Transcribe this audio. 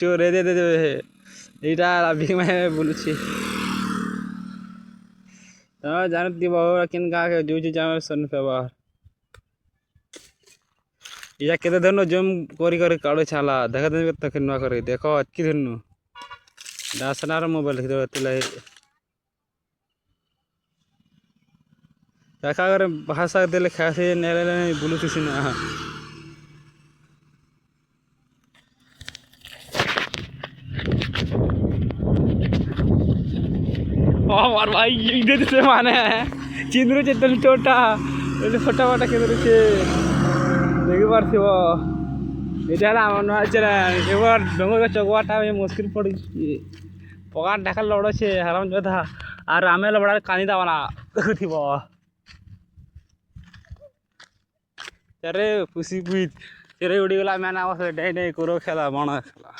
ଚୋରେ ଦେବେ ଏଇଟା ରାବିକି ମାନେ ବୁଲୁଛି ତମେ ଜାଣିଥିବ କେନ୍ ଗାଁକେ ଯାଉଛି ଜାଣ ସନ୍ ଫେବାର ଇଟା କେତେ ଦିନ ଜୁମ୍ କରି କାଢ଼ୁ ଛାଲା ଦେଖ କେତେ ନୂଆ କରି ଦେଖ ଅଟକି ଧରନୁ ଦାସନାର ମୋବାଇଲ ଦେଖିଦେବ ଏଥିଲାଗି ଏକା ଘରେ ଭାଷା ଦେଲେ ଖାସି ନେଲେ ବୁଲୁଛି ସିନା আমার ভাই দিতেছে মানে চিন্দ্র চেতন চোটা ফটা ফটা কেঁদে রয়েছে দেখি পারছিব এটা হলে আমার নয় এবার ডঙ্গর চকবাটা মুশকিল পড়েছি পকার ঢাকার লড়ছে হারাম যোধা আর আমি লড়ার কানি দেওয়া না দেখুথিব আরে খুশি কুইত তেরে উড়িগলা ম্যান আমার ডে ডে করো খেলা বড় খেলা